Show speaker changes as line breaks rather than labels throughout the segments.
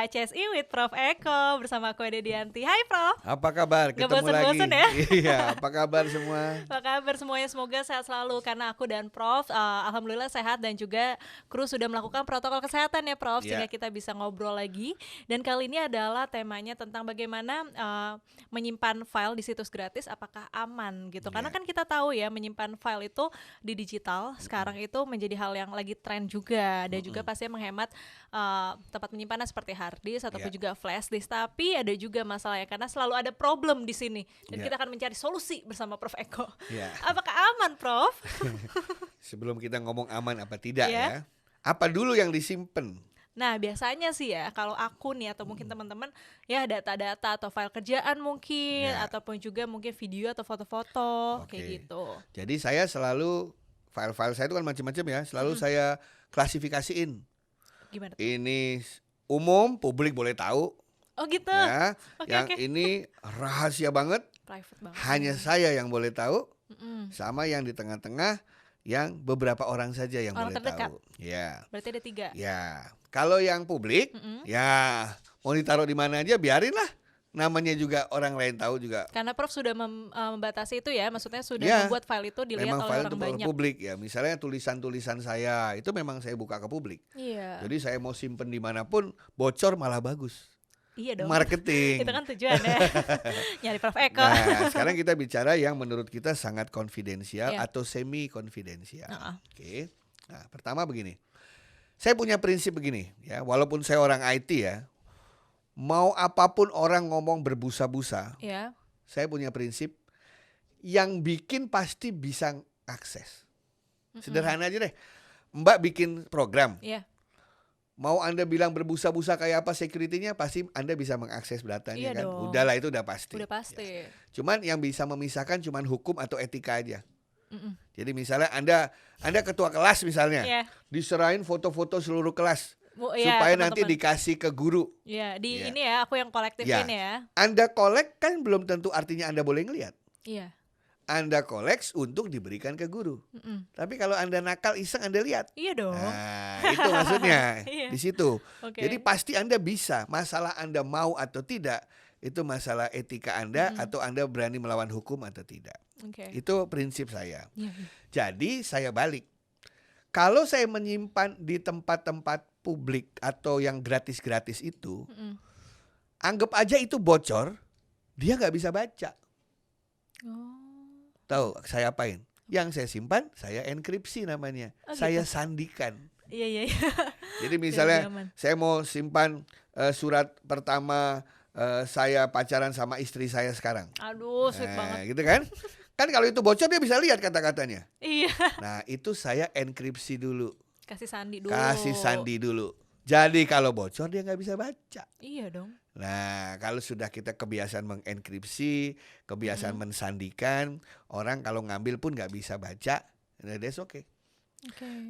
ACSI with Prof Eko bersama aku Ade Dianti. Hai Prof.
Apa kabar?
Nggak
Ketemu
bosan-bosan
lagi.
ya?
Iya, apa kabar semua?
Apa kabar semuanya? Semoga sehat selalu karena aku dan Prof alhamdulillah sehat dan juga kru sudah melakukan protokol kesehatan ya Prof, sehingga kita bisa ngobrol lagi. Dan kali ini adalah temanya tentang bagaimana menyimpan file di situs gratis apakah aman gitu. Karena kan kita tahu ya menyimpan file itu di digital sekarang itu menjadi hal yang lagi tren juga dan juga pastinya menghemat tempat penyimpanannya seperti hard disk ataupun juga flash disk. Tapi ada juga masalahnya karena selalu ada problem di sini dan kita akan mencari solusi bersama Prof Eko. Apakah aman, Prof?
Sebelum kita ngomong aman apa tidak ya, apa dulu yang disimpan?
Nah biasanya sih ya kalau aku nih atau mungkin teman-teman ya data-data atau file kerjaan mungkin ataupun juga mungkin video atau foto-foto kayak gitu.
Jadi saya selalu file-file saya itu kan macam-macam ya, selalu saya klasifikasiin.
Gimana tuh?
Ini umum, publik boleh tahu.
Oh gitu.
Ya, yang ini rahasia banget,
private banget.
hanya saya yang boleh tahu. Sama yang di tengah-tengah yang beberapa orang saja yang
orang
boleh
terdekat.
tahu. Ya.
Berarti ada 3.
Ya. Kalau yang publik, ya mau ditaruh di mana aja biarin lah. Namanya juga orang lain tahu juga.
Karena Prof sudah membatasi itu ya, maksudnya sudah membuat file itu dilihat
memang
oleh
file
orang
itu
banyak.
Publik ya, misalnya tulisan-tulisan saya itu memang saya buka ke publik.
Iya.
Jadi saya mau simpen dimanapun, bocor malah bagus.
Iya dong.
Marketing.
Itu kan tujuannya. Nyari Prof Eko.
Nah, sekarang kita bicara yang menurut kita sangat konfidensial atau semi konfidensial. Oke. Nah, pertama begini. Saya punya prinsip begini ya, walaupun saya orang IT ya, mau apapun orang ngomong berbusa-busa, saya punya prinsip yang bikin pasti bisa akses. Sederhana aja deh. Mbak bikin program. Mau Anda bilang berbusa-busa kayak apa security-nya, pasti Anda bisa mengakses datanya kan.
Dong.
Udahlah itu udah pasti.
Udah pasti.
Ya. Cuman yang bisa memisahkan cuman hukum atau etika aja. Jadi misalnya Anda ketua kelas misalnya, diserahin foto-foto seluruh kelas. Supaya
teman-teman
nanti dikasih ke guru.
Ini ya aku yang kolektifin ya.
Anda kolek kan belum tentu artinya Anda boleh ngelihat.
Iya.
Anda koleks untuk diberikan ke guru. Tapi kalau Anda nakal iseng Anda lihat.
Iya dong.
Nah, itu maksudnya di situ. Jadi pasti Anda bisa. Masalah Anda mau atau tidak itu masalah etika Anda atau Anda berani melawan hukum atau tidak. Itu prinsip saya. Jadi saya balik. Kalau saya menyimpan di tempat-tempat publik atau yang gratis-gratis itu, anggap aja itu bocor, dia nggak bisa baca. Tahu saya apain? Yang saya simpan, saya enkripsi namanya. Saya sandikan.
Iya.
Jadi misalnya saya mau simpan surat pertama saya pacaran sama istri saya sekarang.
Aduh, sweet banget.
Gitu kan? Kan kalau itu bocor dia bisa lihat kata-katanya.
Iya.
Nah itu saya enkripsi dulu.
Kasih sandi dulu.
Jadi kalau bocor dia nggak bisa baca.
Iya dong.
Nah kalau sudah kita kebiasaan mengenkripsi, kebiasaan mensandikan, orang kalau ngambil pun nggak bisa baca, that's okay.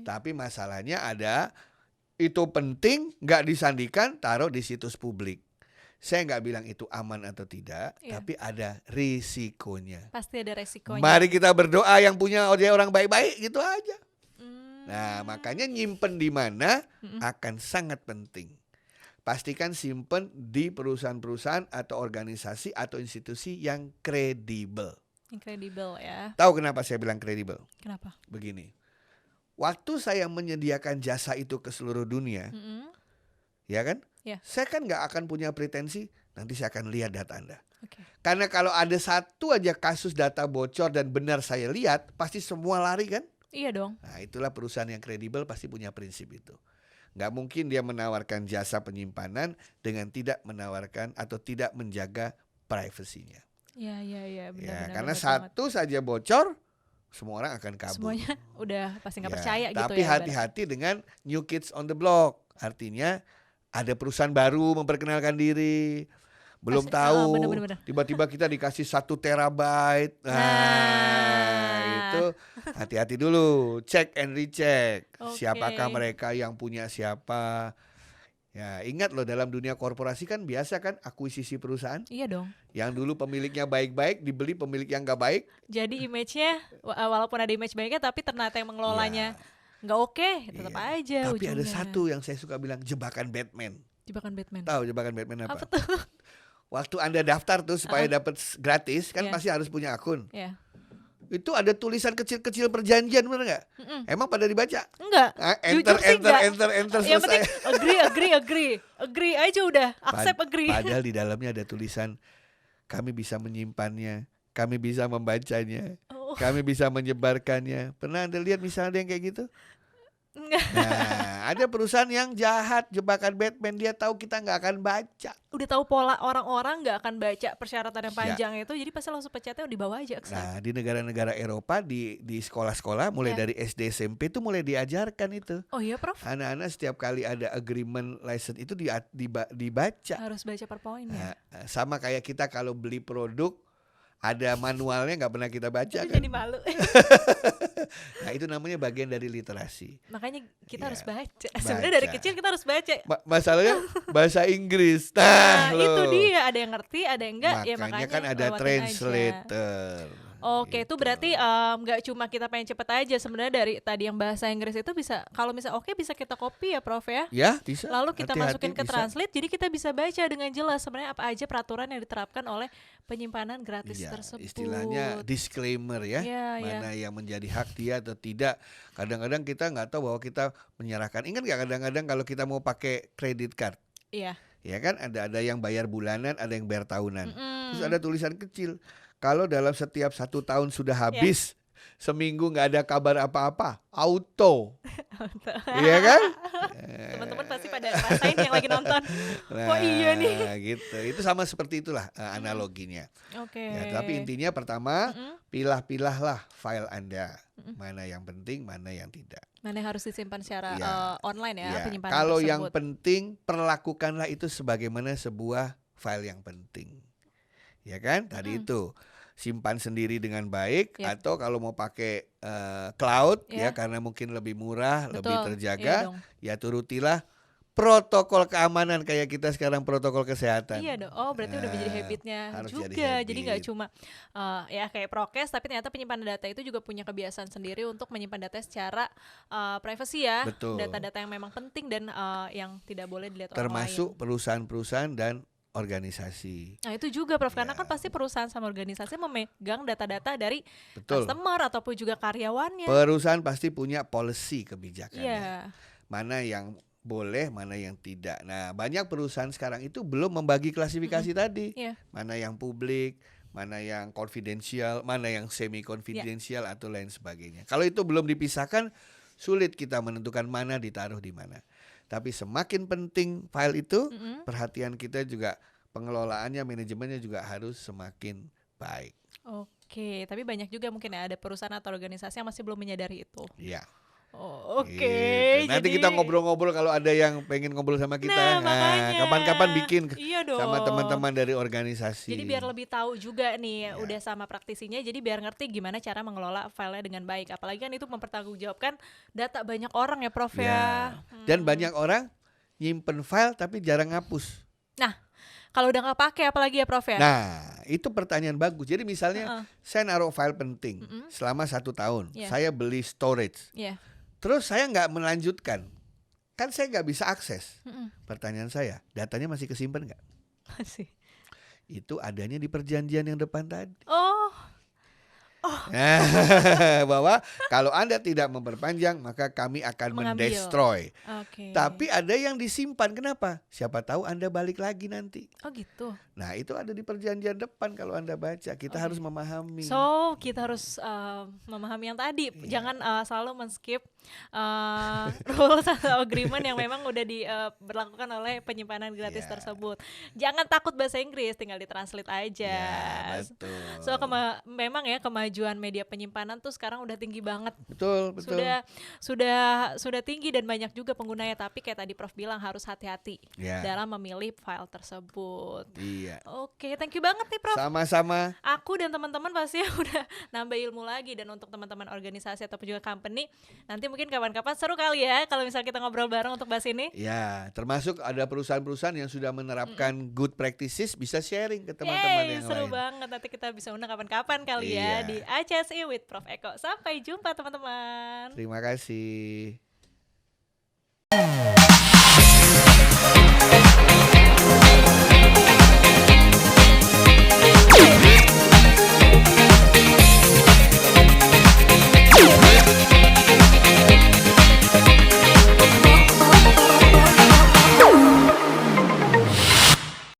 Tapi masalahnya ada, itu penting nggak disandikan, taruh di situs publik. Saya nggak bilang itu aman atau tidak, tapi ada risikonya.
Pasti ada risikonya.
Mari kita berdoa yang punya orang baik-baik gitu aja. Nah makanya nyimpen di mana akan sangat penting. Pastikan simpen di perusahaan-perusahaan atau organisasi atau institusi yang kredibel.
Yang kredibel ya.
Tahu kenapa saya bilang kredibel?
Kenapa?
Begini, waktu saya menyediakan jasa itu ke seluruh dunia, ya kan? Saya kan nggak akan punya pretensi nanti saya akan lihat data Anda. Karena kalau ada satu aja kasus data bocor dan benar saya lihat, pasti semua lari kan?
Iya dong.
Nah itulah perusahaan yang kredibel pasti punya prinsip itu. Nggak mungkin dia menawarkan jasa penyimpanan dengan tidak menawarkan atau tidak menjaga privasinya.
Iya. Benar,
karena satu saja bocor, semua orang akan kabur.
Semuanya udah pasti nggak percaya gitu ya.
Tapi hati-hati dengan new kids on the block. Artinya ada perusahaan baru memperkenalkan diri. Belum tahu, tiba-tiba kita dikasih 1 terabyte. Itu hati-hati dulu, cek and recheck. Siapakah mereka yang punya siapa? Ya, ingat loh dalam dunia korporasi kan biasa kan akuisisi perusahaan.
Iya dong.
Yang dulu pemiliknya baik-baik dibeli pemilik yang nggak baik.
Jadi image-nya walaupun ada image baiknya tapi ternyata yang mengelolanya nggak oke, tetap aja
Tapi
ujungnya.
ada satu yang saya suka bilang jebakan Batman.
Jebakan Batman.
Tahu jebakan Batman apa?
Apa tuh?
Waktu Anda daftar tuh supaya dapat gratis kan
Iya.
pasti harus punya akun.
Ya.
Itu ada tulisan kecil-kecil perjanjian, bener nggak? Emang pada dibaca?
Enggak.
Enter,
Jujur sih
enter,
enggak.
enter, enter,
Yang penting
selesai.
agree aja udah, accept agree.
Padahal di dalamnya ada tulisan, kami bisa menyimpannya, kami bisa membacanya,
Oh.
kami bisa menyebarkannya. Pernah Anda lihat misalnya ada yang kayak gitu?
Enggak.
Nah, ada perusahaan yang jahat, jebakan Batman, dia tahu kita nggak akan baca.
Udah tahu pola orang-orang nggak akan baca persyaratan yang
Ya.
panjang itu, jadi pasti langsung pencetnya di bawah aja accept.
Nah, di negara-negara Eropa di sekolah-sekolah mulai dari SD SMP itu mulai diajarkan itu.
Oh iya Prof?
Anak-anak setiap kali ada agreement license itu dibaca.
Harus baca per poin ya.
Nah, sama kayak kita kalau beli produk ada manualnya nggak pernah kita baca
Itu
kan.
jadi malu.
Nah, itu namanya bagian dari literasi.
Makanya kita
Ya,
harus baca. Sebenarnya dari
baca.
kecil kita harus baca.
Masalahnya bahasa Inggris.
Nah,
Nah,
itu
loh.
dia, ada yang ngerti, ada yang enggak, ya
Makanya
makanya
kan ada
lewatin aja.
translator.
Oke, itu
Gitu.
berarti nggak cuma kita pengen cepet aja, sebenarnya dari tadi yang bahasa Inggris itu bisa, kalau misal oke bisa kita copy ya Prof ya.
Ya, bisa.
Lalu kita
Hati-hati,
masukin ke
bisa.
translate, jadi kita bisa baca dengan jelas sebenarnya apa aja peraturan yang diterapkan oleh penyimpanan gratis
Iya,
tersebut.
istilahnya disclaimer ya,
Iya,
mana yang menjadi hak dia atau tidak. Kadang-kadang kita nggak tahu bahwa kita menyerahkan. Ingat nggak kadang-kadang kalau kita mau pakai credit card,
Iya.
ya kan ada yang bayar bulanan, ada yang bayar tahunan.
Mm-mm.
Terus ada tulisan kecil, kalau dalam setiap 1 tahun sudah habis, seminggu nggak ada kabar apa-apa, auto, iya kan?
Teman-teman pasti pada rasain yang lagi nonton. Oh iya nih.
Gitu. Itu sama seperti itulah analoginya.
Oke.
Ya, tapi intinya pertama, pilah-pilahlah file Anda. Mana yang penting, mana yang tidak.
Mana yang harus disimpan secara
Iya.
online ya,
Ya,
penyimpanan
kalau
tersebut.
yang penting, perlakukanlah itu sebagaimana sebuah file yang penting. Ya kan? Tadi itu simpan sendiri dengan baik,
Yap.
atau kalau mau pakai cloud
Ya.
ya karena mungkin lebih murah, lebih
Betul,
terjaga,
iya dong.
ya turutilah protokol keamanan kayak kita sekarang protokol kesehatan.
Iya dong. Oh, berarti udah menjadi habitnya
harus
juga.
jadi
Jadi nggak
habit.
cuma ya kayak prokes, tapi ternyata penyimpanan data itu juga punya kebiasaan sendiri untuk menyimpan data secara privacy ya.
Betul.
Data-data yang memang penting dan yang tidak boleh dilihat orang lain.
Termasuk perusahaan-perusahaan dan organisasi.
Nah itu juga Prof, karena
Ya.
kan pasti perusahaan sama organisasi memegang data-data dari
Betul.
customer ataupun juga karyawannya.
Perusahaan pasti punya policy kebijakannya.
Iya.
Mana yang boleh, mana yang tidak. Nah, banyak perusahaan sekarang itu belum membagi klasifikasi tadi.
Iya.
Mana yang publik, mana yang confidential, mana yang semi confidential atau lain sebagainya. Kalau itu belum dipisahkan, sulit kita menentukan mana ditaruh di mana. Tapi semakin penting file itu, perhatian kita juga pengelolaannya, manajemennya juga harus semakin baik.
Oke, tapi banyak juga mungkin ya ada perusahaan atau organisasi yang masih belum menyadari itu.
Iya.
Oh, oke.
Gitu. Nanti
jadi-
kita ngobrol-ngobrol kalau ada yang pengen ngobrol sama kita.
Nah, makanya.
Kapan-kapan bikin
Iya dong.
sama teman-teman dari organisasi.
Jadi biar lebih tahu juga nih,
Ya.
udah sama praktisinya, jadi biar ngerti gimana cara mengelola filenya dengan baik. Apalagi kan itu mempertanggungjawabkan data banyak orang ya Prof ya.
Ya. Dan banyak orang nyimpen file tapi jarang ngapus.
Nah, kalau udah nggak pakai apalagi ya Prof ya?
Nah, itu pertanyaan bagus. Jadi misalnya saya naruh file penting selama 1 tahun.
Iya.
Saya beli storage.
Iya.
Terus saya nggak melanjutkan. Kan saya nggak bisa akses. Pertanyaan saya, datanya masih kesimpan nggak?
Masih.
Itu adanya di perjanjian yang depan tadi.
Oh,
Bahwa kalau Anda tidak memperpanjang, maka kami akan
Mengambil.
mendestroy.
oke.
Tapi ada yang disimpan. Kenapa? Siapa tahu Anda balik lagi nanti.
Oh gitu.
Nah, itu ada di perjanjian depan kalau Anda baca. Kita harus memahami.
So kita harus memahami yang tadi.
Iya.
Jangan selalu men-skip rules atau agreement yang memang udah diberlakukan oleh penyimpanan gratis
Iya.
tersebut. Jangan takut bahasa Inggris, tinggal ditranslate aja.
Ya, betul.
So memang ya kemajuan media penyimpanan tuh sekarang udah tinggi banget.
Betul, betul.
Sudah tinggi dan banyak juga penggunanya, tapi kayak tadi Prof bilang harus hati-hati
Ya.
dalam memilih file tersebut.
Iya.
Oke, thank you banget nih Prof.
Sama-sama.
Aku dan teman-teman pasti udah nambah ilmu lagi, dan untuk teman-teman organisasi ataupun juga company, nanti mungkin kapan-kapan seru kali ya kalau misalnya kita ngobrol bareng untuk bahas ini.
Ya, termasuk ada perusahaan-perusahaan yang sudah menerapkan good practices, bisa sharing ke teman-teman
Yeay,
yang
seru
lain.
banget, nanti kita bisa undang kapan-kapan kali
Iya.
ya di ACSI with Prof Eko. Sampai jumpa teman-teman.
Terima kasih.